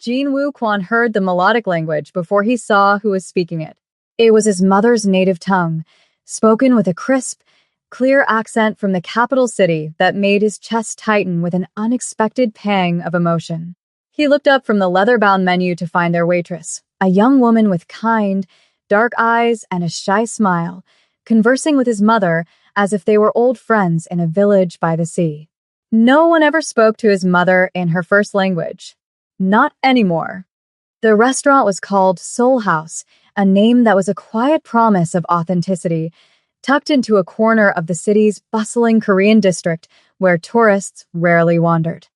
Jin-Woo Kwon heard the melodic language before he saw who was speaking it. It was his mother's native tongue, spoken with a crisp, clear accent from the capital city that made his chest tighten with an unexpected pang of emotion. He looked up from the leather-bound menu to find their waitress, a young woman with kind, dark eyes and a shy smile, conversing with his mother as if they were old friends in a village by the sea. No one ever spoke to his mother in her first language. Not anymore. The restaurant was called Soul House, a name that was a quiet promise of authenticity, tucked into a corner of the city's bustling Korean district where tourists rarely wandered.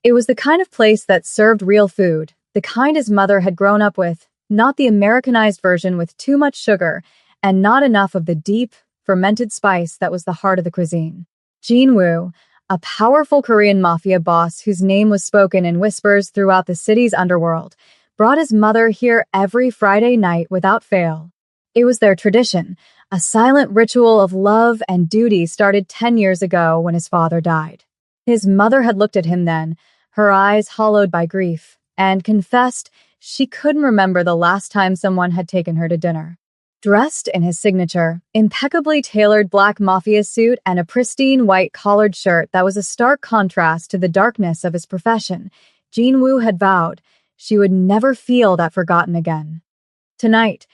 It was the kind of place that served real food, the kind his mother had grown up with, not the Americanized version with too much sugar and not enough of the deep, fermented spice that was the heart of the cuisine. Jin-Woo, a powerful Korean mafia boss whose name was spoken in whispers throughout the city's underworld, brought his mother here every Friday night without fail. It was their tradition, a silent ritual of love and duty started 10 years ago when his father died. His mother had looked at him then, her eyes hollowed by grief, and confessed she couldn't remember the last time someone had taken her to dinner. Dressed in his signature, impeccably tailored black mafia suit and a pristine white collared shirt that was a stark contrast to the darkness of his profession, Jin-Woo had vowed she would never feel that forgotten again. Tonight,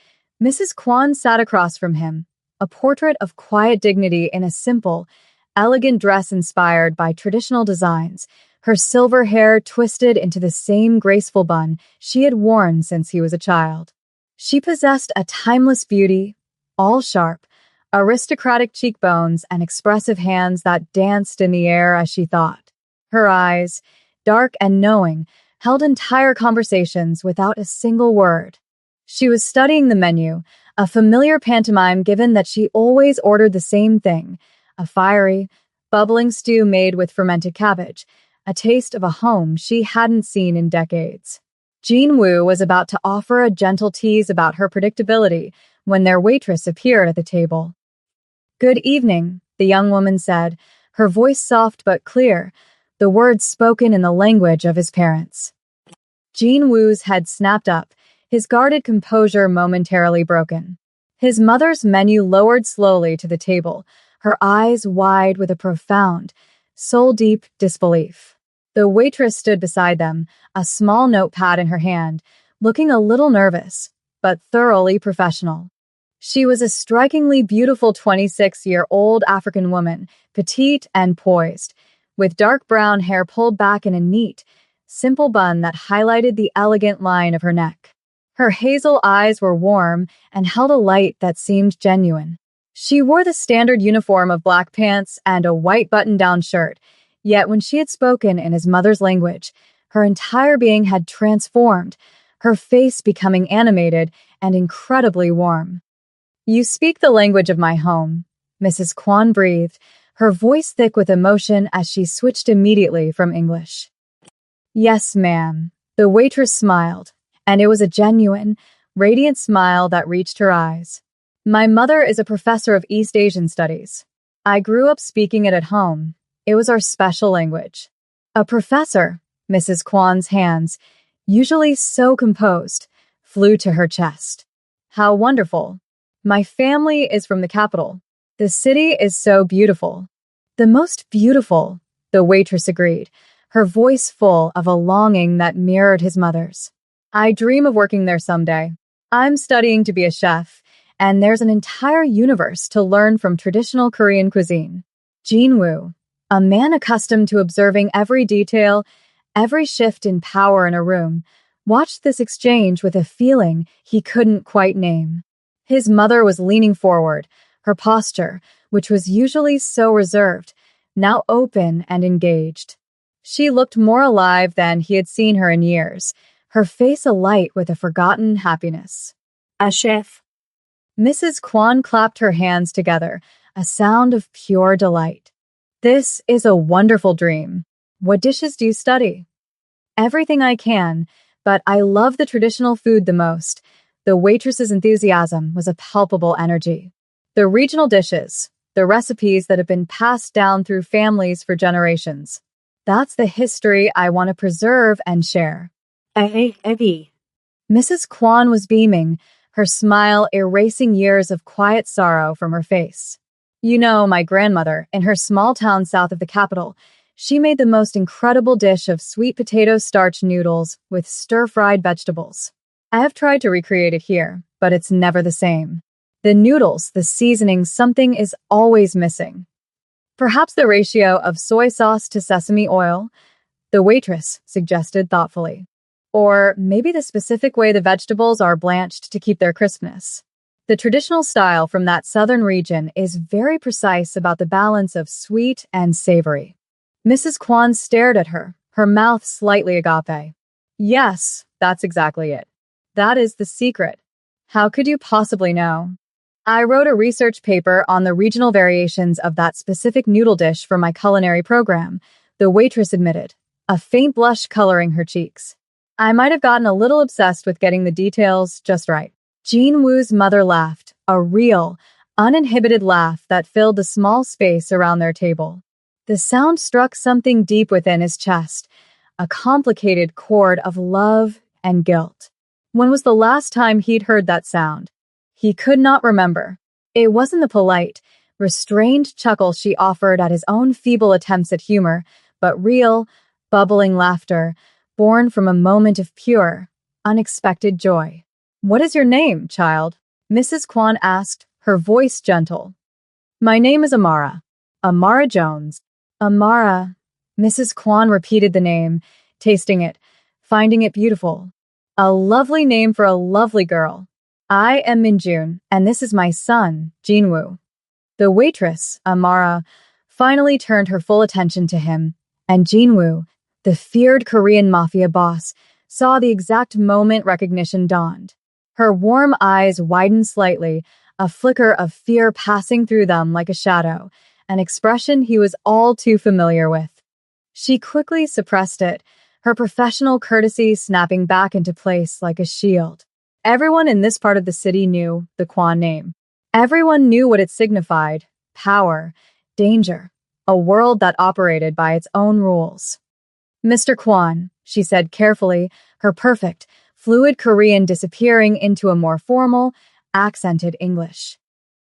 Mrs. Kwon sat across from him, a portrait of quiet dignity in a simple, elegant dress inspired by traditional designs, her silver hair twisted into the same graceful bun she had worn since he was a child. She possessed a timeless beauty, all sharp, aristocratic cheekbones and expressive hands that danced in the air as she thought. Her eyes, dark and knowing, held entire conversations without a single word. She was studying the menu, a familiar pantomime given that she always ordered the same thing, a fiery, bubbling stew made with fermented cabbage, a taste of a home she hadn't seen in decades. Jin-Woo was about to offer a gentle tease about her predictability when their waitress appeared at the table. "Good evening," the young woman said, her voice soft but clear, the words spoken in the language of his parents. Jin-Woo's head snapped up, his guarded composure momentarily broken. His mother's menu lowered slowly to the table, her eyes wide with a profound, soul-deep disbelief. The waitress stood beside them, a small notepad in her hand, looking a little nervous, but thoroughly professional. She was a strikingly beautiful 26-year-old African woman, petite and poised, with dark brown hair pulled back in a neat, simple bun that highlighted the elegant line of her neck. Her hazel eyes were warm and held a light that seemed genuine. She wore the standard uniform of black pants and a white button-down shirt, yet when she had spoken in his mother's language, her entire being had transformed, her face becoming animated and incredibly warm. "You speak the language of my home," Mrs. Kwon breathed, her voice thick with emotion as she switched immediately from English. "Yes, ma'am." The waitress smiled, and it was a genuine, radiant smile that reached her eyes. "My mother is a professor of East Asian studies. I grew up speaking it at home. It was our special language." A professor, Mrs. Kwon's hands, usually so composed, flew to her chest. "How wonderful. My family is from the capital. The city is so beautiful." "The most beautiful," the waitress agreed, her voice full of a longing that mirrored his mother's. "I dream of working there someday. I'm studying to be a chef, and there's an entire universe to learn from traditional Korean cuisine." Jin-Woo, a man accustomed to observing every detail, every shift in power in a room, watched this exchange with a feeling he couldn't quite name. His mother was leaning forward, her posture, which was usually so reserved, now open and engaged. She looked more alive than he had seen her in years, her face alight with a forgotten happiness. "A chef." Mrs. Kwon clapped her hands together, a sound of pure delight. "This is a wonderful dream. What dishes do you study?" "Everything I can, but I love the traditional food the most." The waitress's enthusiasm was a palpable energy. "The regional dishes, the recipes that have been passed down through families for generations. That's the history I want to preserve and share." Abby. Mrs. Kwan was beaming, her smile erasing years of quiet sorrow from her face. You know, my grandmother, in her small town south of the capital, she made the most incredible dish of sweet potato starch noodles with stir-fried vegetables. I have tried to recreate it here, but it's never the same. The noodles, the seasoning, something is always missing. Perhaps the ratio of soy sauce to sesame oil, the waitress suggested thoughtfully. Or maybe the specific way the vegetables are blanched to keep their crispness. The traditional style from that southern region is very precise about the balance of sweet and savory. Mrs. Kwan stared at her, her mouth slightly agape. Yes, that's exactly it. That is the secret. How could you possibly know? I wrote a research paper on the regional variations of that specific noodle dish for my culinary program, the waitress admitted, a faint blush coloring her cheeks. I might have gotten a little obsessed with getting the details just right. Jean Wu's mother laughed, a real, uninhibited laugh that filled the small space around their table. The sound struck something deep within his chest, a complicated chord of love and guilt. When was the last time he'd heard that sound? He could not remember. It wasn't the polite, restrained chuckle she offered at his own feeble attempts at humor, but real, bubbling laughter, born from a moment of pure, unexpected joy. What is your name, child? Mrs. Kwan asked, her voice gentle. My name is Amara. Amara Jones. Amara. Mrs. Kwan repeated the name, tasting it, finding it beautiful. A lovely name for a lovely girl. I am Minjun, and this is my son, Jinwoo. The waitress, Amara, finally turned her full attention to him, and Jinwoo, the feared Korean Mafia boss, saw the exact moment recognition dawned. Her warm eyes widened slightly, a flicker of fear passing through them like a shadow, an expression he was all too familiar with. She quickly suppressed it, her professional courtesy snapping back into place like a shield. Everyone in this part of the city knew the Kwan name. Everyone knew what it signified: power, danger, a world that operated by its own rules. Mr. Kwan, she said carefully, her perfect, fluid Korean disappearing into a more formal, accented English.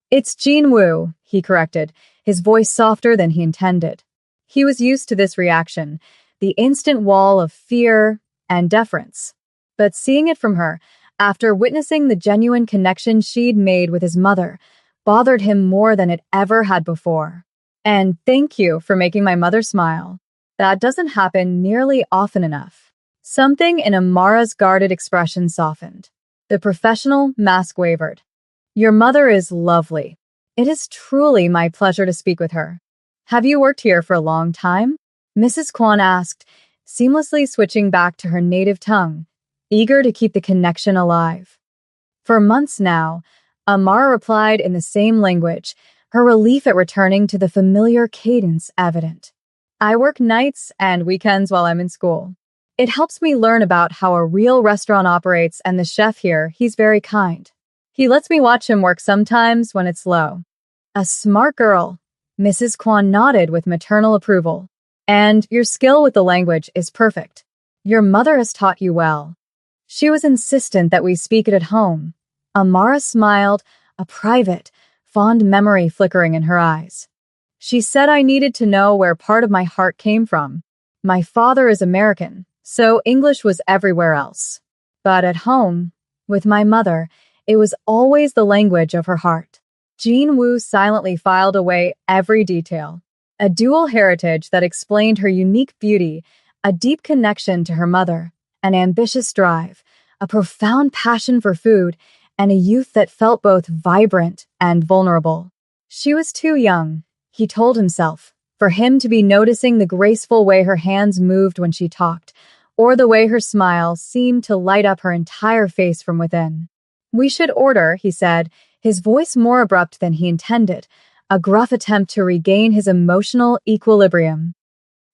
It's Jinwoo, he corrected, his voice softer than he intended. He was used to this reaction, the instant wall of fear and deference. But seeing it from her, after witnessing the genuine connection she'd made with his mother, bothered him more than it ever had before. And thank you for making my mother smile. That doesn't happen nearly often enough. Something in Amara's guarded expression softened. The professional mask wavered. Your mother is lovely. It is truly my pleasure to speak with her. Have you worked here for a long time? Mrs. Kwan asked, seamlessly switching back to her native tongue, eager to keep the connection alive. For months now, Amara replied in the same language, her relief at returning to the familiar cadence evident. I work nights and weekends while I'm in school. It helps me learn about how a real restaurant operates, and the chef here, he's very kind. He lets me watch him work sometimes when it's slow. A smart girl. Mrs. Kwan nodded with maternal approval. And your skill with the language is perfect. Your mother has taught you well. She was insistent that we speak it at home. Amara smiled, a private, fond memory flickering in her eyes. She said I needed to know where part of my heart came from. My father is American, so English was everywhere else. But at home, with my mother, it was always the language of her heart. Jean Wu silently filed away every detail. A dual heritage that explained her unique beauty, a deep connection to her mother, an ambitious drive, a profound passion for food, and a youth that felt both vibrant and vulnerable. She was too young, he told himself, for him to be noticing the graceful way her hands moved when she talked, or the way her smile seemed to light up her entire face from within. We should order, he said, his voice more abrupt than he intended, a gruff attempt to regain his emotional equilibrium.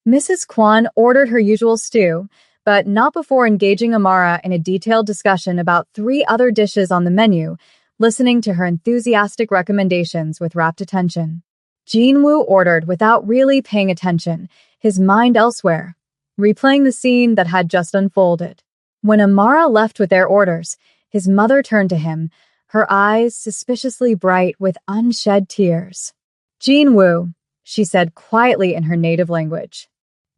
Mrs. Kwan ordered her usual stew, but not before engaging Amara in a detailed discussion about 3 other dishes on the menu, listening to her enthusiastic recommendations with rapt attention. Jinwoo ordered without really paying attention, his mind elsewhere, replaying the scene that had just unfolded. When Amara left with their orders, his mother turned to him, her eyes suspiciously bright with unshed tears. "Jinwoo," she said quietly in her native language.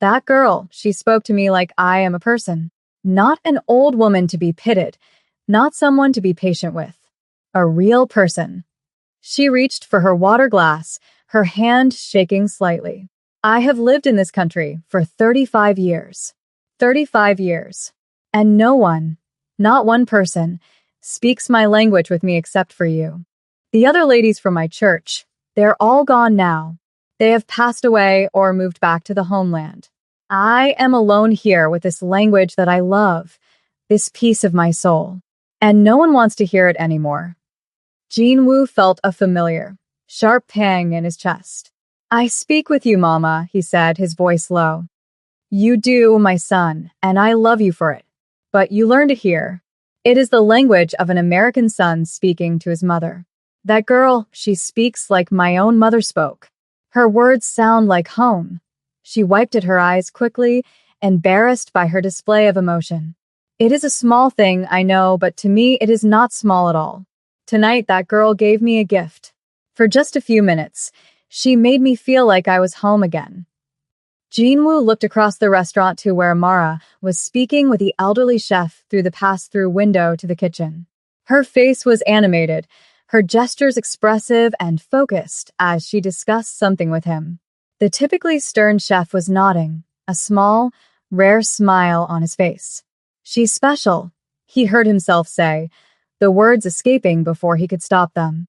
"That girl, she spoke to me like I am a person. Not an old woman to be pitied, not someone to be patient with. A real person." She reached for her water glass, her hand shaking slightly. "I have lived in this country for 35 years. 35 years. And no one, not one person, speaks my language with me except for you. The other ladies from my church, they're all gone now. They have passed away or moved back to the homeland. I am alone here with this language that I love, this piece of my soul. And no one wants to hear it anymore." Jinwoo felt a familiar, sharp pang in his chest. "I speak with you, Mama," he said, his voice low. "You do, my son, and I love you for it. But you learn to hear. It is the language of an American son speaking to his mother. That girl, she speaks like my own mother spoke. Her words sound like home." She wiped at her eyes quickly, embarrassed by her display of emotion. "It is a small thing, I know, but to me it is not small at all. Tonight that girl gave me a gift. For just a few minutes, she made me feel like I was home again." Jinwoo looked across the restaurant to where Amara was speaking with the elderly chef through the pass-through window to the kitchen. Her face was animated, her gestures expressive and focused as she discussed something with him. The typically stern chef was nodding, a small, rare smile on his face. "She's special," he heard himself say, the words escaping before he could stop them.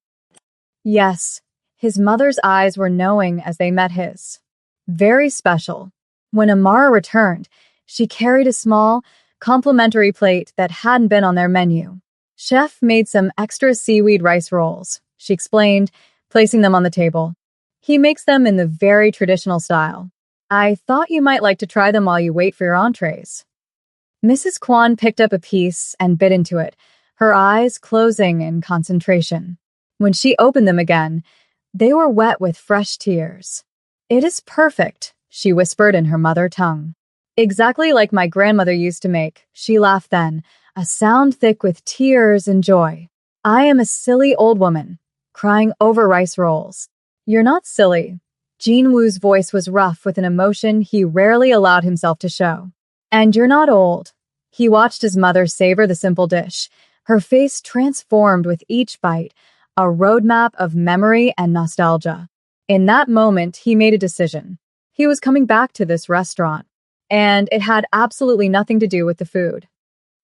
Yes, his mother's eyes were knowing as they met his. Very special. When Amara returned, she carried a small, complimentary plate that hadn't been on their menu. "Chef made some extra seaweed rice rolls," she explained, placing them on the table. "He makes them in the very traditional style. I thought you might like to try them while you wait for your entrees." Mrs. Kwan picked up a piece and bit into it, her eyes closing in concentration. When she opened them again, they were wet with fresh tears. "It is perfect," she whispered in her mother tongue. "Exactly like my grandmother used to make," she laughed then, a sound thick with tears and joy. "I am a silly old woman, crying over rice rolls." "You're not silly." Jinwoo's voice was rough with an emotion he rarely allowed himself to show. "And you're not old." He watched his mother savor the simple dish, her face transformed with each bite, a roadmap of memory and nostalgia. In that moment, he made a decision. He was coming back to this restaurant, and it had absolutely nothing to do with the food.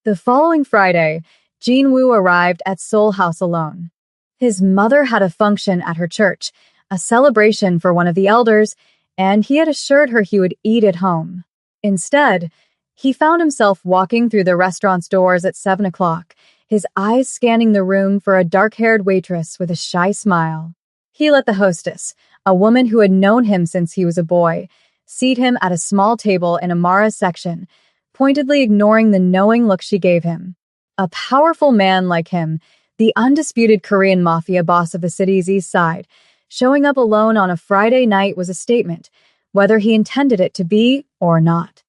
The following Friday, Jinwoo arrived at Seoul House alone. His mother had a function at her church, a celebration for one of the elders, and he had assured her he would eat at home. Instead, he found himself walking through the restaurant's doors at 7 o'clock, his eyes scanning the room for a dark-haired waitress with a shy smile. He let the hostess, a woman who had known him since he was a boy, seat him at a small table in Amara's section, pointedly ignoring the knowing look she gave him. A powerful man like him, the undisputed Korean Mafia boss of the city's east side, showing up alone on a Friday night was a statement, whether he intended it to be or not.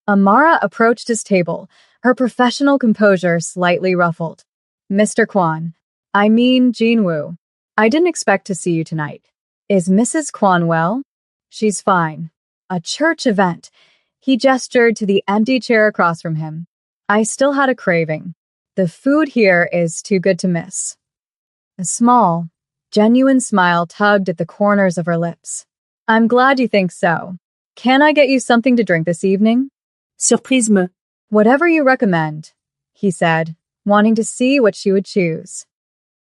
Amara approached his table, her professional composure slightly ruffled. "Mr. Kwan, I mean Jinwoo. I didn't expect to see you tonight. Is Mrs. Kwan well?" "She's fine." "A church event." He gestured to the empty chair across from him. "I still had a craving. The food here is too good to miss." A small, genuine smile tugged at the corners of her lips. "I'm glad you think so. Can I get you something to drink this evening?" Surprise me. "Whatever you recommend," he said, wanting to see what she would choose.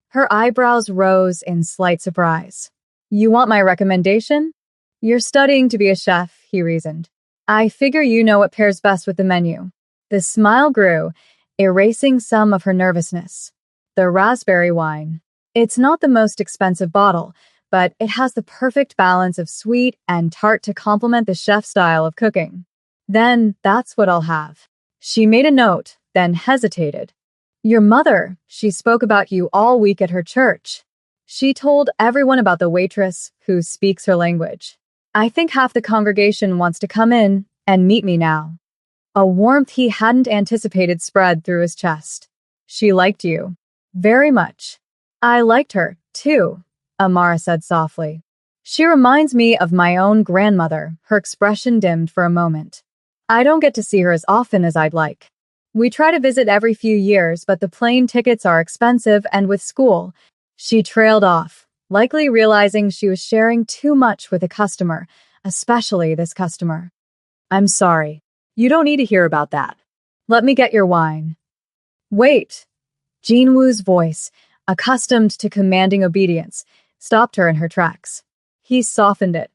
Her eyebrows rose in slight surprise. "You want my recommendation?" "You're studying to be a chef," he reasoned. "I figure you know what pairs best with the menu." The smile grew, erasing some of her nervousness. "The raspberry wine. It's not the most expensive bottle, but it has the perfect balance of sweet and tart to complement the chef's style of cooking." "Then that's what I'll have." She made a note, then hesitated. "Your mother, she spoke about you all week at her church. She told everyone about the waitress who speaks her language. I think half the congregation wants to come in and meet me now." A warmth he hadn't anticipated spread through his chest. She liked you. Very much. I liked her, too, Amara said softly. She reminds me of my own grandmother. Her expression dimmed for a moment. I don't get to see her as often as I'd like. We try to visit every few years, but the plane tickets are expensive, and with school, she trailed off, likely realizing she was sharing too much with a customer, especially this customer. I'm sorry. You don't need to hear about that. Let me get your wine. Wait. Jinwoo's voice, accustomed to commanding obedience, stopped her in her tracks. He softened it.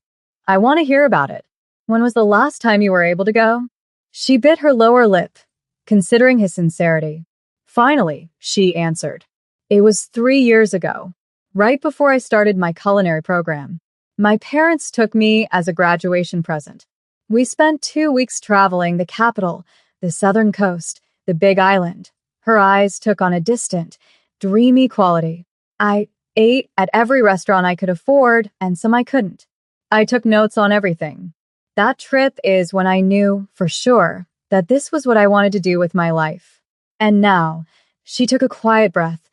I want to hear about it. When was the last time you were able to go? She bit her lower lip, considering his sincerity. Finally, she answered. It was 3 years ago, right before I started my culinary program. My parents took me as a graduation present. We spent 2 weeks traveling the capital, the southern coast, the Big Island. Her eyes took on a distant, dreamy quality. I ate at every restaurant I could afford, and some I couldn't. I took notes on everything. That trip is when I knew, for sure, that this was what I wanted to do with my life. And now, she took a quiet breath.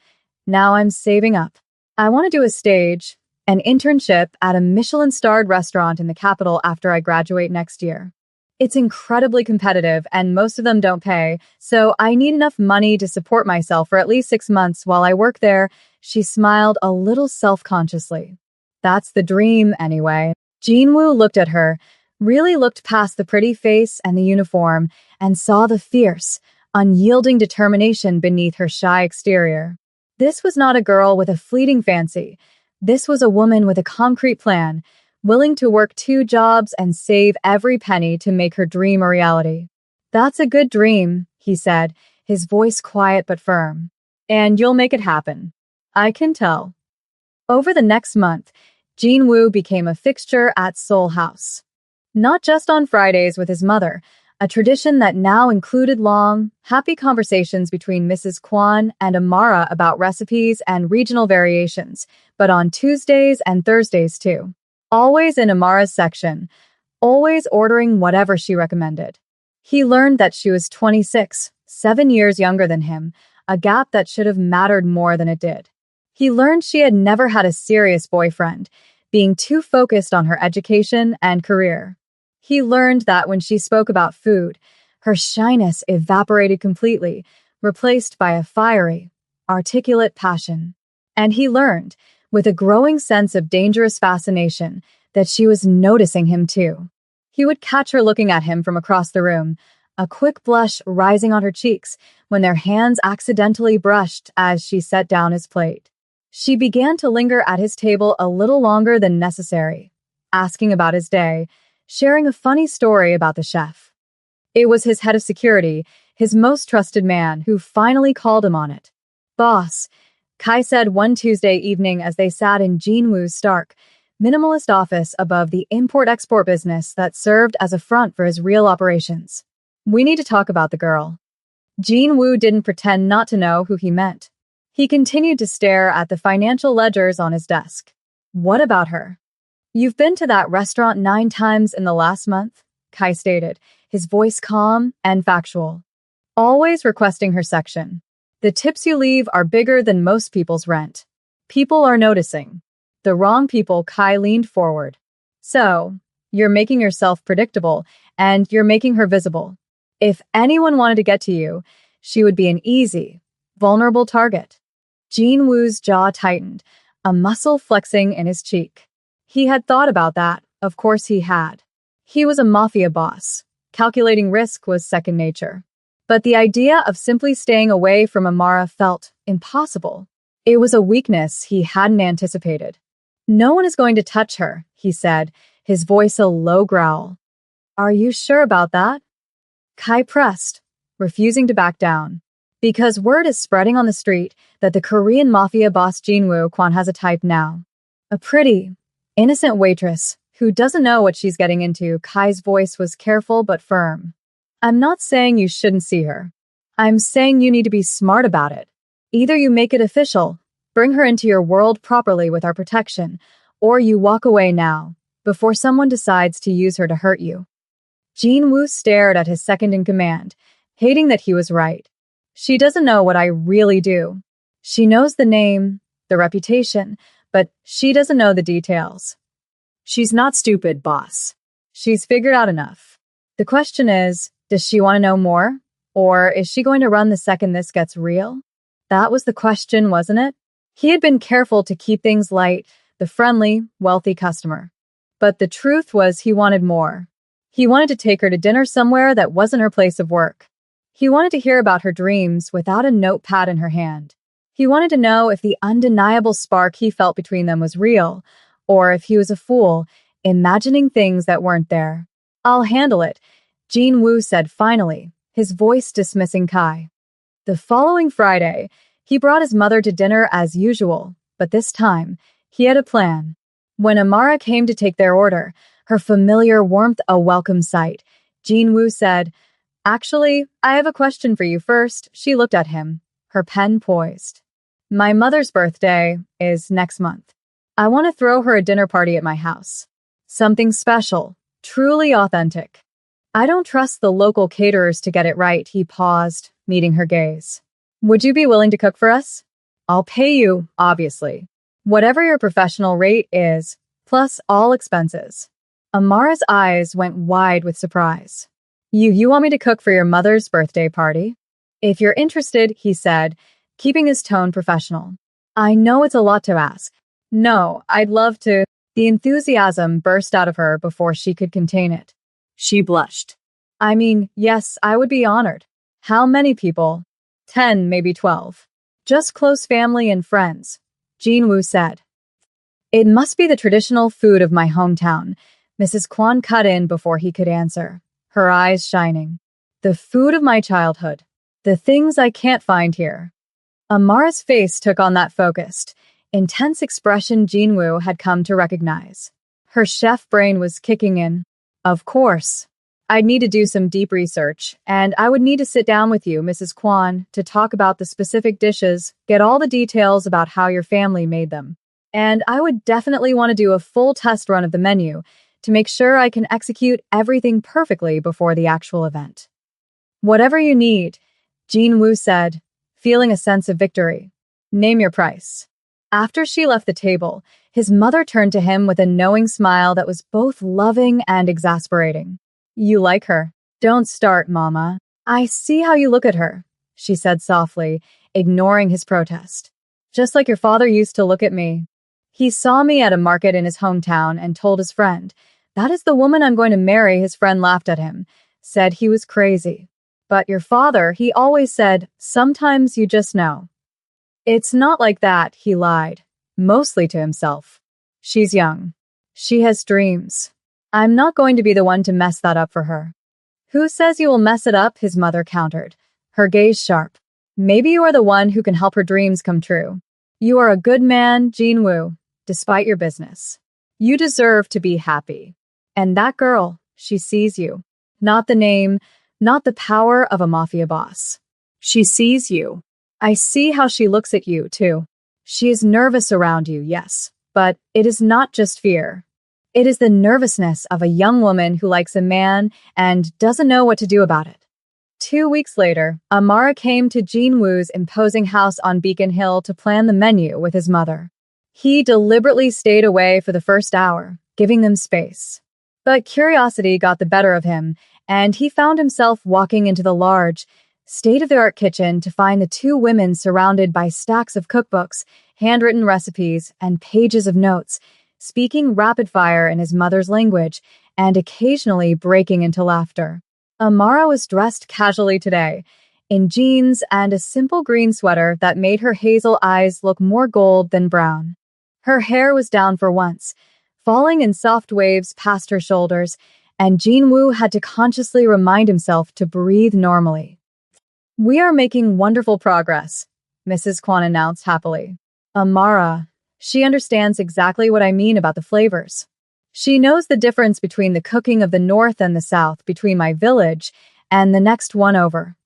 Now I'm saving up. I want to do a stage, an internship at a Michelin-starred restaurant in the capital after I graduate next year. It's incredibly competitive, and most of them don't pay, so I need enough money to support myself for at least 6 months while I work there. She smiled a little self-consciously. That's the dream, anyway. Jinwoo looked at her, really looked past the pretty face and the uniform, and saw the fierce, unyielding determination beneath her shy exterior. This was not a girl with a fleeting fancy. This was a woman with a concrete plan, willing to work 2 jobs and save every penny to make her dream a reality. That's a good dream, he said, his voice quiet but firm. And you'll make it happen. I can tell. Over the next month, Jinwoo became a fixture at Seoul House. Not just on Fridays with his mother, a tradition that now included long, happy conversations between Mrs. Kwan and Amara about recipes and regional variations, but on Tuesdays and Thursdays too. Always in Amara's section, always ordering whatever she recommended. He learned that she was 26, 7 years younger than him, a gap that should have mattered more than it did. He learned she had never had a serious boyfriend, being too focused on her education and career. He learned that when she spoke about food, her shyness evaporated completely, replaced by a fiery, articulate passion. And he learned, with a growing sense of dangerous fascination, that she was noticing him too. He would catch her looking at him from across the room, a quick blush rising on her cheeks when their hands accidentally brushed as she set down his plate. She began to linger at his table a little longer than necessary, asking about his day, sharing a funny story about the chef. It was his head of security, his most trusted man, who finally called him on it. Boss, Kai said one Tuesday evening as they sat in Jinwoo's stark, minimalist office above the import-export business that served as a front for his real operations. We need to talk about the girl. Jinwoo didn't pretend not to know who he meant. He continued to stare at the financial ledgers on his desk. What about her? You've been to that restaurant 9 times in the last month, Kai stated, his voice calm and factual. Always requesting her section. The tips you leave are bigger than most people's rent. People are noticing. The wrong people. Kai leaned forward. So, you're making yourself predictable, and you're making her visible. If anyone wanted to get to you, she would be an easy, vulnerable target. Jinwoo's jaw tightened, a muscle flexing in his cheek. He had thought about that, of course he had. He was a mafia boss. Calculating risk was second nature. But the idea of simply staying away from Amara felt impossible. It was a weakness he hadn't anticipated. No one is going to touch her, he said, his voice a low growl. Are you sure about that? Kai pressed, refusing to back down. Because word is spreading on the street that the Korean mafia boss Jinwoo Kwan has a type now. A pretty, innocent waitress who doesn't know what she's getting into. Kai's voice was careful but firm. I'm not saying you shouldn't see her. I'm saying you need to be smart about it. Either you make it official, bring her into your world properly with our protection, or you walk away now, before someone decides to use her to hurt you. Jin-woo stared at his second-in-command, hating that he was right. She doesn't know what I really do. She knows the name, the reputation, but she doesn't know the details. She's not stupid, boss. She's figured out enough. The question is, does she want to know more? Or is she going to run the second this gets real? That was the question, wasn't it? He had been careful to keep things light, the friendly, wealthy customer. But the truth was he wanted more. He wanted to take her to dinner somewhere that wasn't her place of work. He wanted to hear about her dreams without a notepad in her hand. He wanted to know if the undeniable spark he felt between them was real, or if he was a fool, imagining things that weren't there. I'll handle it, Jin-woo said finally, his voice dismissing Kai. The following Friday, he brought his mother to dinner as usual, but this time, he had a plan. When Amara came to take their order, her familiar warmth a welcome sight, Jin-woo said, "Actually, I have a question for you first." She looked at him, her pen poised. "My mother's birthday is next month. I want to throw her a dinner party at my house. Something special, truly authentic. I don't trust the local caterers to get it right." He paused, meeting her gaze. "Would you be willing to cook for us? I'll pay you, obviously. Whatever your professional rate is, plus all expenses." Amara's eyes went wide with surprise. You want me to cook for your mother's birthday party?" "If you're interested," he said, keeping his tone professional. "I know it's a lot to ask." "No, I'd love to." The enthusiasm burst out of her before she could contain it. She blushed. "I mean, yes, I would be honored." "How many people?" 10, maybe 12. "Just close family and friends," Jin-woo said. "It must be the traditional food of my hometown," Mrs. Kwan cut in before he could answer, her eyes shining. "The food of my childhood. The things I can't find here." Amara's face took on that focused, intense expression Jin-woo had come to recognize. Her chef brain was kicking in. "Of course. I'd need to do some deep research, and I would need to sit down with you, Mrs. Kwan, to talk about the specific dishes, get all the details about how your family made them. And I would definitely want to do a full test run of the menu to make sure I can execute everything perfectly before the actual event." "Whatever you need," Jin-woo said, feeling a sense of victory. "Name your price." After she left the table, his mother turned to him with a knowing smile that was both loving and exasperating. "You like her?" "Don't start, Mama. I see how you look at her," she said softly, ignoring his protest. "Just like your father used to look at me. He saw me at a market in his hometown and told his friend, 'That is the woman I'm going to marry.' His friend laughed at him, said he was crazy. But your father, he always said, 'Sometimes you just know.'" "It's not like that," he lied, mostly to himself. "She's young. She has dreams. I'm not going to be the one to mess that up for her." "Who says you will mess it up?" his mother countered, her gaze sharp. "Maybe you are the one who can help her dreams come true. You are a good man, Jin-woo, despite your business. You deserve to be happy. And that girl, she sees you. Not the name, not the power of a mafia boss. She sees you. I see how she looks at you, too. She is nervous around you, yes, but it is not just fear. It is the nervousness of a young woman who likes a man and doesn't know what to do about it." 2 weeks later, Amara came to Jin-woo's imposing house on Beacon Hill to plan the menu with his mother. He deliberately stayed away for the first hour, giving them space. But curiosity got the better of him, and he found himself walking into the large, state-of-the-art kitchen to find the two women surrounded by stacks of cookbooks, handwritten recipes, and pages of notes, speaking rapid-fire in his mother's language, and occasionally breaking into laughter. Amara was dressed casually today, in jeans and a simple green sweater that made her hazel eyes look more gold than brown. Her hair was down for once, falling in soft waves past her shoulders, and Jin-woo had to consciously remind himself to breathe normally. "We are making wonderful progress," Mrs. Kwan announced happily. "Amara, she understands exactly what I mean about the flavors. She knows the difference between the cooking of the North and the South, between my village and the next one over."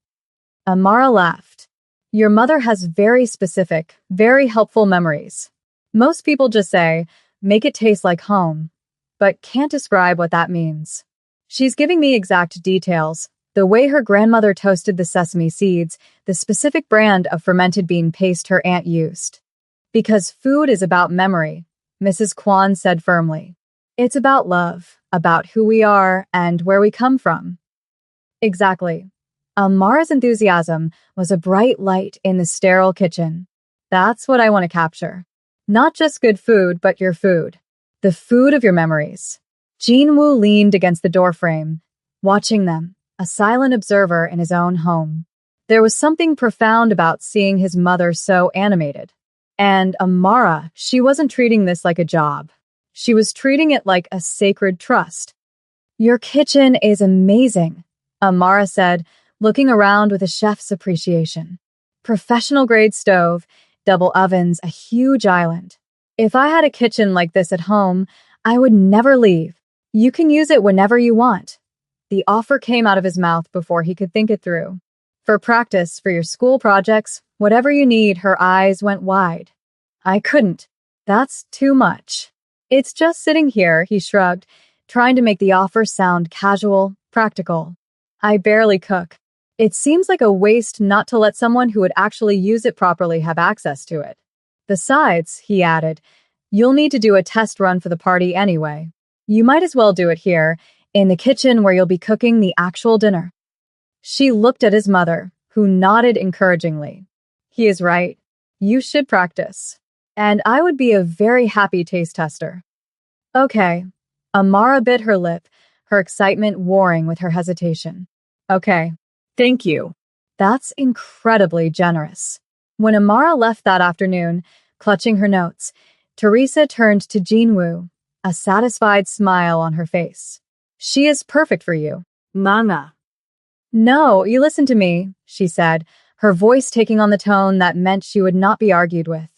Amara laughed. "Your mother has very specific, very helpful memories. Most people just say, 'Make it taste like home,' but can't describe what that means." She's giving me exact details. The way her grandmother toasted the sesame seeds, the specific brand of fermented bean paste her aunt used. Because food is about memory, Mrs. Kwan said firmly. It's about love, about who we are and where we come from. Exactly. Mara's enthusiasm was a bright light in the sterile kitchen. That's what I want to capture. Not just good food, but your food. The food of your memories. Jinwoo leaned against the doorframe, watching them, a silent observer in his own home. There was something profound about seeing his mother so animated. And Amara, she wasn't treating this like a job. She was treating it like a sacred trust. Your kitchen is amazing, Amara said, looking around with a chef's appreciation. Professional-grade stove, double ovens, a huge island. If I had a kitchen like this at home, I would never leave. You can use it whenever you want. The offer came out of his mouth before he could think it through. For practice, for your school projects, whatever you need, her eyes went wide. I couldn't. That's too much. It's just sitting here, he shrugged, trying to make the offer sound casual, practical. I barely cook. It seems like a waste not to let someone who would actually use it properly have access to it. Besides, he added, you'll need to do a test run for the party anyway. You might as well do it here, in the kitchen where you'll be cooking the actual dinner. She looked at his mother, who nodded encouragingly. He is right. You should practice. And I would be a very happy taste tester. Okay. Amara bit her lip, her excitement warring with her hesitation. Okay. Thank you. That's incredibly generous. When Amara left that afternoon, clutching her notes, Teresa turned to Jinwoo, a satisfied smile on her face. She is perfect for you, Mama. No, you listen to me, she said, her voice taking on the tone that meant she would not be argued with.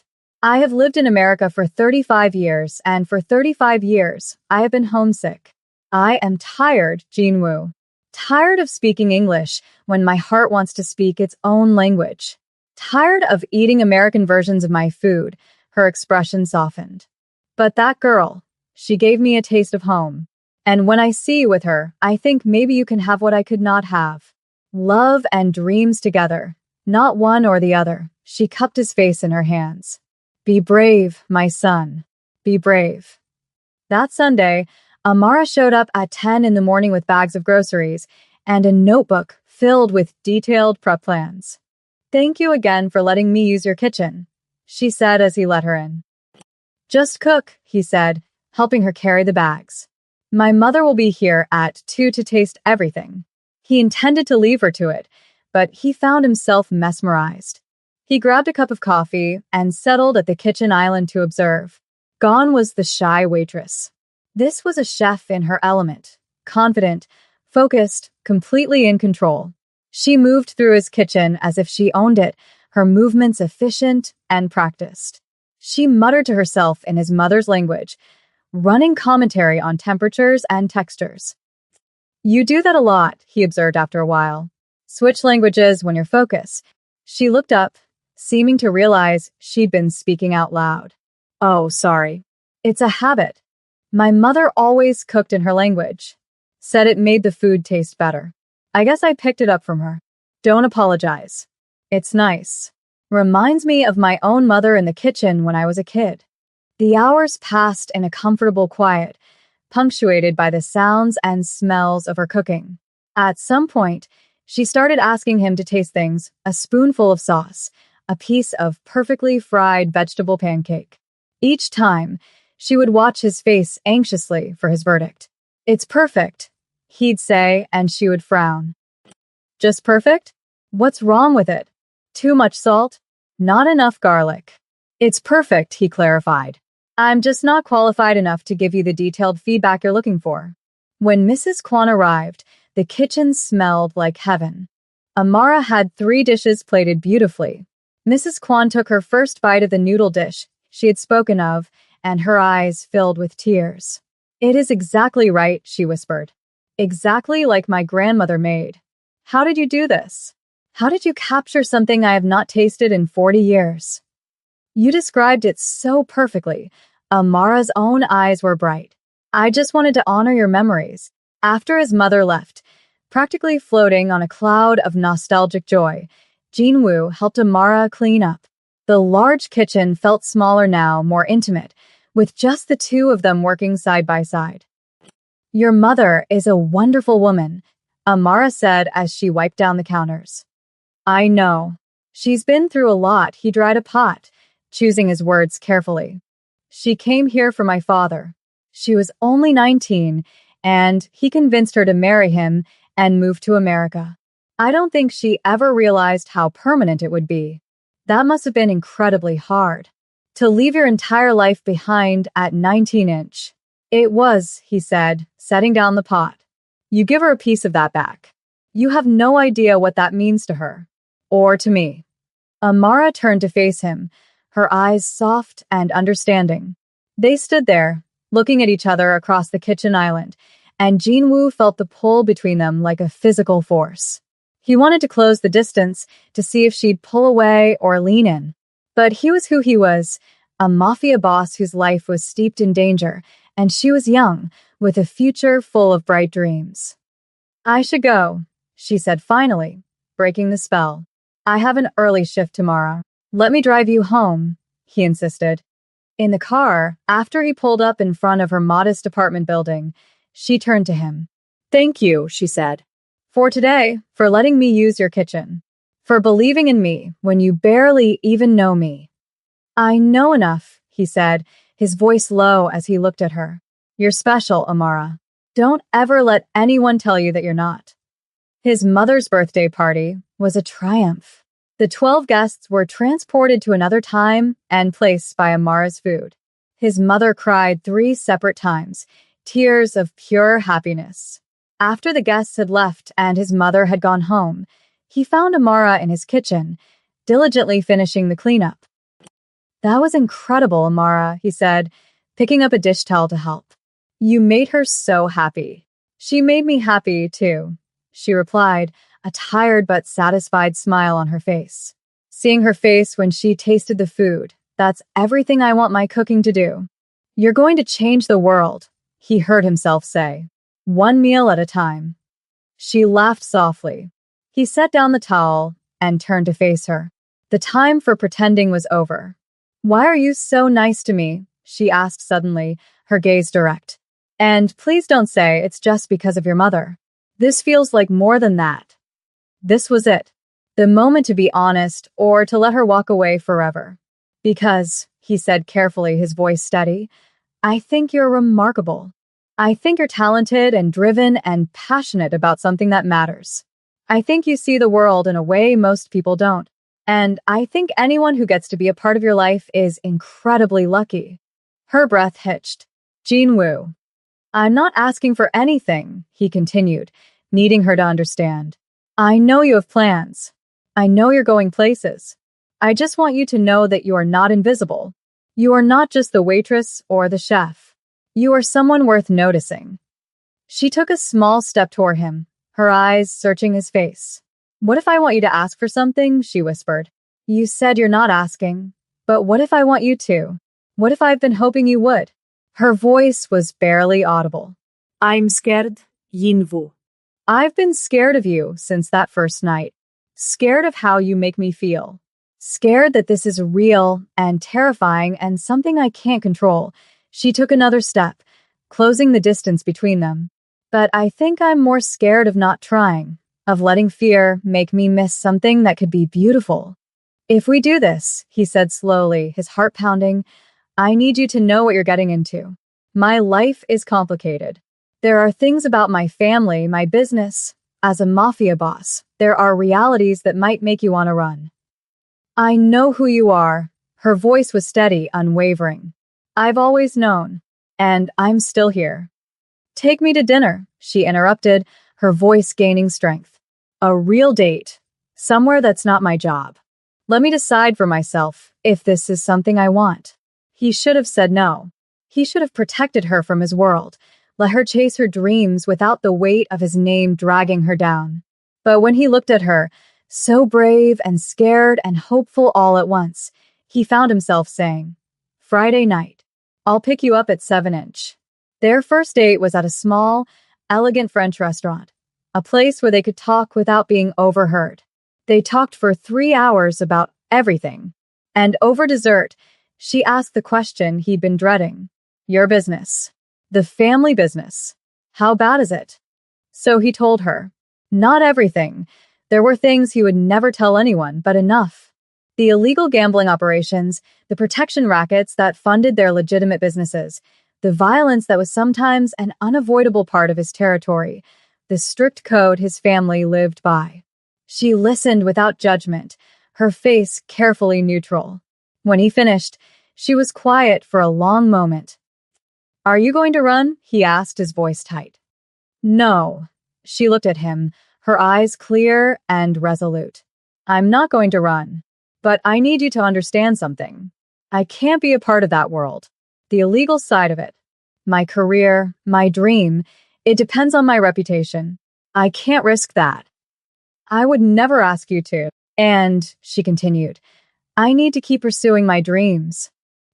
I have lived in America for 35 years, and for 35 years, I have been homesick. I am tired, Jinwoo. Tired of speaking English when my heart wants to speak its own language. Tired of eating American versions of my food, her expression softened. But that girl, she gave me a taste of home. And when I see you with her, I think maybe you can have what I could not have. Love and dreams together, not one or the other. She cupped his face in her hands. Be brave, my son. Be brave. That Sunday, Amara showed up at 10 in the morning with bags of groceries and a notebook filled with detailed prep plans. Thank you again for letting me use your kitchen, she said as he let her in. Just cook, he said, helping her carry the bags. My mother will be here at 2 to taste everything. He intended to leave her to it, but he found himself mesmerized. He grabbed a cup of coffee and settled at the kitchen island to observe. Gone was the shy waitress. This was a chef in her element, confident, focused, completely in control. She moved through his kitchen as if she owned it, her movements efficient and practiced. She muttered to herself in his mother's language, running commentary on temperatures and textures. You do that a lot, he observed after a while. Switch languages when you're focused. She looked up, seeming to realize she'd been speaking out loud. Oh, sorry. It's a habit. My mother always cooked in her language. Said it made the food taste better. I guess I picked it up from her. Don't apologize. It's nice. Reminds me of my own mother in the kitchen when I was a kid. The hours passed in a comfortable quiet, punctuated by the sounds and smells of her cooking. At some point, she started asking him to taste things, a spoonful of sauce, a piece of perfectly fried vegetable pancake. Each time, she would watch his face anxiously for his verdict. It's perfect, he'd say, and she would frown. Just perfect? What's wrong with it? Too much salt? Not enough garlic. It's perfect, he clarified. I'm just not qualified enough to give you the detailed feedback you're looking for. When Mrs. Kwan arrived, the kitchen smelled like heaven. Amara had 3 dishes plated beautifully. Mrs. Kwan took her first bite of the noodle dish she had spoken of, and her eyes filled with tears. It is exactly right, she whispered. Exactly like my grandmother made. How did you do this? How did you capture something I have not tasted in 40 years? You described it so perfectly. Amara's own eyes were bright. I just wanted to honor your memories. After his mother left, practically floating on a cloud of nostalgic joy, Jinwoo helped Amara clean up. The large kitchen felt smaller now, more intimate, with just the two of them working side by side. "Your mother is a wonderful woman," Amara said as she wiped down the counters. "I know. She's been through a lot," he dried a pot, choosing his words carefully. "She came here for my father. She was only 19, and he convinced her to marry him and move to America. I don't think she ever realized how permanent it would be. That must have been incredibly hard. To leave your entire life behind at 19-inch. It was," he said, setting down the pot. "You give her a piece of that back. You have no idea what that means to her. Or to me." Amara turned to face him, her eyes soft and understanding. They stood there, looking at each other across the kitchen island, and Jinwoo felt the pull between them like a physical force. He wanted to close the distance to see if she'd pull away or lean in. But he was who he was, a mafia boss whose life was steeped in danger, and she was young, with a future full of bright dreams. "I should go," she said finally, breaking the spell. "I have an early shift tomorrow. Let me drive you home," he insisted. In the car, after he pulled up in front of her modest apartment building, she turned to him. "Thank you," she said, "for today, for letting me use your kitchen, for believing in me when you barely even know me." "I know enough," he said, his voice low as he looked at her. "You're special, Amara. Don't ever let anyone tell you that you're not." His mother's birthday party was a triumph. The 12 guests were transported to another time and place by Amara's food. His mother cried 3 separate times, tears of pure happiness. After the guests had left and his mother had gone home, he found Amara in his kitchen, diligently finishing the cleanup. "That was incredible, Amara," he said, picking up a dish towel to help. "You made her so happy." "She made me happy, too," she replied, a tired but satisfied smile on her face. "Seeing her face when she tasted the food, that's everything I want my cooking to do." "You're going to change the world," he heard himself say, "one meal at a time." She laughed softly. He set down the towel and turned to face her. The time for pretending was over. "Why are you so nice to me?" she asked suddenly, her gaze direct. "And please don't say it's just because of your mother. This feels like more than that." This was it. The moment to be honest or to let her walk away forever. "Because," he said carefully, his voice steady, "I think you're remarkable. I think you're talented and driven and passionate about something that matters. I think you see the world in a way most people don't. And I think anyone who gets to be a part of your life is incredibly lucky." Her breath hitched. "Jinwoo." "I'm not asking for anything," he continued, needing her to understand. "I know you have plans. I know you're going places. I just want you to know that you are not invisible. You are not just the waitress or the chef. You are someone worth noticing." She took a small step toward him, her eyes searching his face. "What if I want you to ask for something?" she whispered. "You said you're not asking, but what if I want you to? What if I've been hoping you would?" Her voice was barely audible. "I'm scared, Jinwoo. I've been scared of you since that first night. Scared of how you make me feel. Scared that this is real and terrifying and something I can't control." She took another step, closing the distance between them. "But I think I'm more scared of not trying, of letting fear make me miss something that could be beautiful. If we do this," he said slowly, his heart pounding, "I need you to know what you're getting into. My life is complicated. There are things about my family, my business. As a mafia boss, there are realities that might make you want to run. I know who you are." Her voice was steady, unwavering. "I've always known, and I'm still here." "Take me to dinner," she interrupted, her voice gaining strength. "A real date. Somewhere that's not my job. Let me decide for myself if this is something I want." He should have said no. He should have protected her from his world, let her chase her dreams without the weight of his name dragging her down. But when he looked at her, so brave and scared and hopeful all at once, he found himself saying, "Friday night. I'll pick you up at 7-inch." Their first date was at a small, elegant French restaurant, a place where they could talk without being overheard. They talked for 3 hours about everything. And over dessert, she asked the question he'd been dreading. Your business. The family business. How bad is it? So he told her. Not everything. There were things he would never tell anyone, but enough. The illegal gambling operations, the protection rackets that funded their legitimate businesses, the violence that was sometimes an unavoidable part of his territory, the strict code his family lived by. She listened without judgment, her face carefully neutral. When he finished, she was quiet for a long moment. Are you going to run? He asked, his voice tight. No. She looked at him, her eyes clear and resolute. I'm not going to run. But I need you to understand something. I can't be a part of that world. The illegal side of it. My career, my dream, it depends on my reputation. I can't risk that. I would never ask you to. And, she continued, I need to keep pursuing my dreams.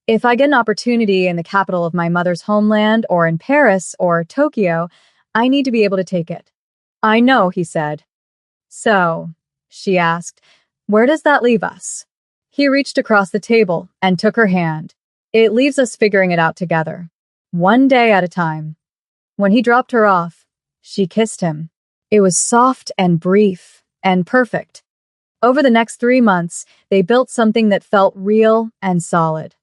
If I get an opportunity in the capital of my mother's homeland or in Paris or Tokyo, I need to be able to take it. I know, he said. So, she asked, where does that leave us? He reached across the table and took her hand. It leaves us figuring it out together. One day at a time. When he dropped her off, she kissed him. It was soft and brief and perfect. Over the next 3 months, they built something that felt real and solid.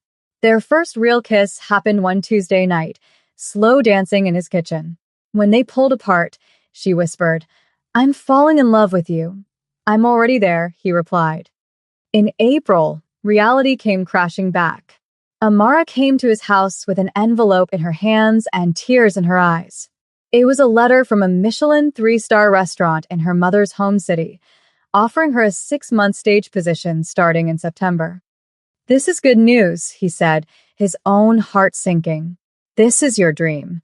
Their first real kiss happened one Tuesday night, slow dancing in his kitchen. When they pulled apart, she whispered, I'm falling in love with you. I'm already there, he replied. In April, reality came crashing back. Amara came to his house with an envelope in her hands and tears in her eyes. It was a letter from a Michelin 3-star restaurant in her mother's home city, offering her a 6-month stage position starting in September. This is good news, he said, his own heart sinking. This is your dream.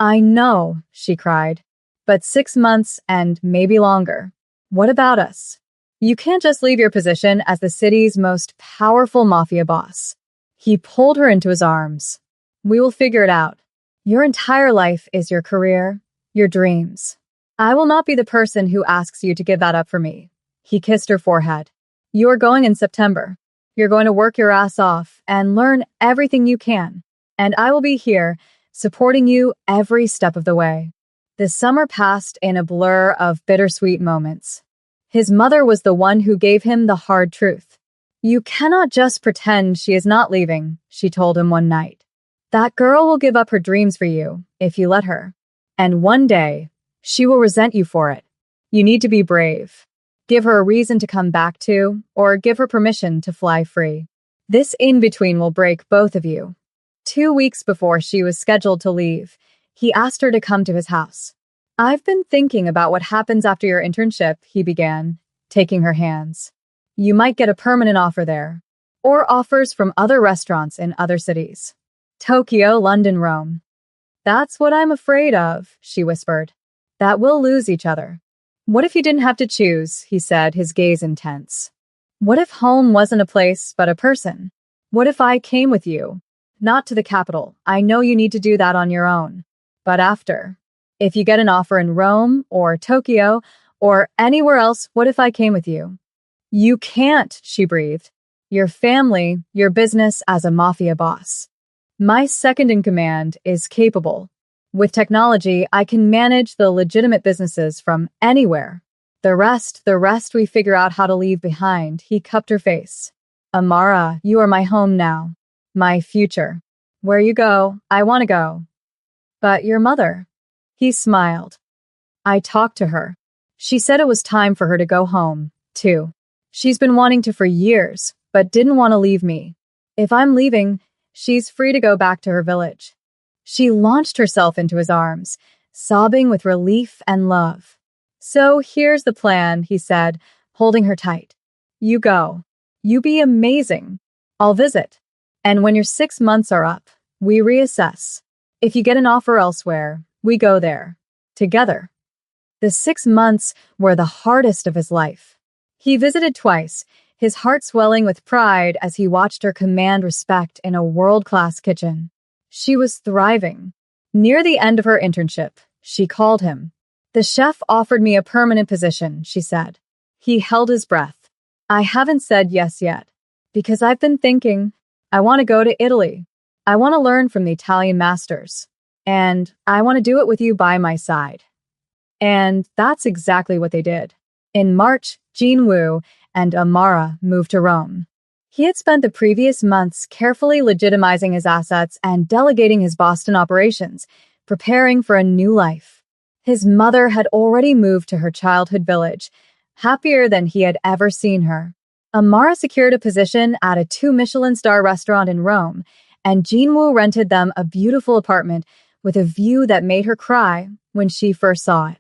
I know, she cried. But 6 months and maybe longer. What about us? You can't just leave your position as the city's most powerful mafia boss. He pulled her into his arms. We will figure it out. Your entire life is your career, your dreams. I will not be the person who asks you to give that up for me. He kissed her forehead. You are going in September. You're going to work your ass off and learn everything you can. And I will be here, supporting you every step of the way. The summer passed in a blur of bittersweet moments. His mother was the one who gave him the hard truth. You cannot just pretend she is not leaving, she told him one night. That girl will give up her dreams for you, if you let her. And one day, she will resent you for it. You need to be brave. Give her a reason to come back to, or give her permission to fly free. This in-between will break both of you. 2 weeks before she was scheduled to leave, he asked her to come to his house. I've been thinking about what happens after your internship, he began, taking her hands. You might get a permanent offer there, or offers from other restaurants in other cities. Tokyo, London, Rome. That's what I'm afraid of, she whispered. That we'll lose each other. What if you didn't have to choose, he said, his gaze intense. What if home wasn't a place, but a person? What if I came with you? Not to the capital. I know you need to do that on your own. But after. If you get an offer in Rome or Tokyo or anywhere else, what if I came with you? You can't, she breathed. Your family, your business as a mafia boss. My second in command is capable. With technology, I can manage the legitimate businesses from anywhere. The rest we figure out how to leave behind, he cupped her face. Amara, you are my home now. My future. Where you go, I want to go. But your mother. He smiled. I talked to her. She said it was time for her to go home, too. She's been wanting to for years, but didn't want to leave me. If I'm leaving, she's free to go back to her village. She launched herself into his arms, sobbing with relief and love. So here's the plan, he said, holding her tight. You go. You be amazing. I'll visit. And when your 6 months are up, we reassess. If you get an offer elsewhere, we go there. Together. The 6 months were the hardest of his life. He visited twice, his heart swelling with pride as he watched her command respect in a world-class kitchen. She was thriving. Near the end of her internship, She called him. The chef offered me a permanent position, she said. He held his breath. I haven't said yes yet, because I've been thinking. I want to go to Italy. I want to learn from the Italian masters. And I want to do it with you by my side. And that's exactly what they did. In March, Jinwoo and Amara moved to Rome. He had spent the previous months carefully legitimizing his assets and delegating his Boston operations, preparing for a new life. His mother had already moved to her childhood village, happier than he had ever seen her. Amara secured a position at a 2-Michelin-star restaurant in Rome, and Jinwoo rented them a beautiful apartment with a view that made her cry when she first saw it.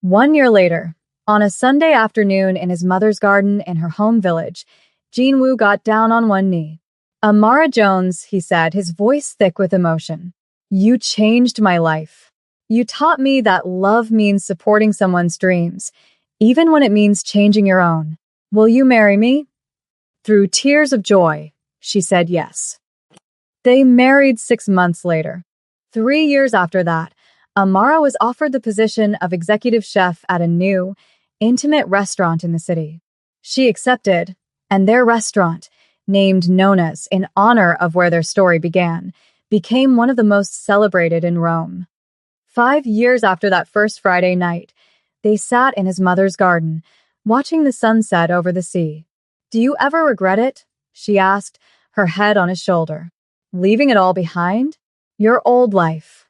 1 year later, on a Sunday afternoon in his mother's garden in her home village, Jinwoo got down on one knee. Amara Jones, he said, his voice thick with emotion. You changed my life. You taught me that love means supporting someone's dreams, even when it means changing your own. Will you marry me? Through tears of joy, she said yes. They married 6 months later. 3 years after that, Amara was offered the position of executive chef at a new, intimate restaurant in the city. She accepted, and their restaurant, named Nona's in honor of where their story began, became one of the most celebrated in Rome. 5 years after that first Friday night, they sat in his mother's garden, watching the sunset over the sea. Do you ever regret it? She asked, her head on his shoulder. Leaving it all behind? Your old life.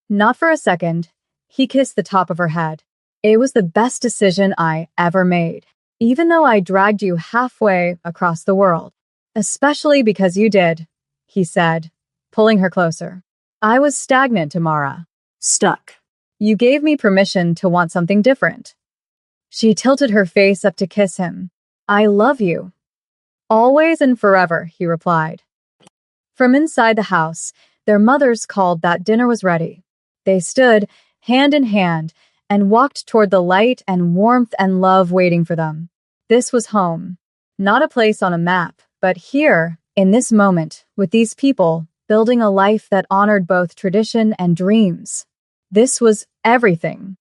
Not for a second. He kissed the top of her head. It was the best decision I ever made, even though I dragged you halfway across the world. Especially because you did, he said, pulling her closer. I was stagnant, Amara. Stuck. You gave me permission to want something different. She tilted her face up to kiss him. I love you. Always and forever, he replied. From inside the house, their mothers called that dinner was ready. They stood, hand in hand, and walked toward the light and warmth and love waiting for them. This was home. Not a place on a map, but here, in this moment, with these people, building a life that honored both tradition and dreams. This was everything.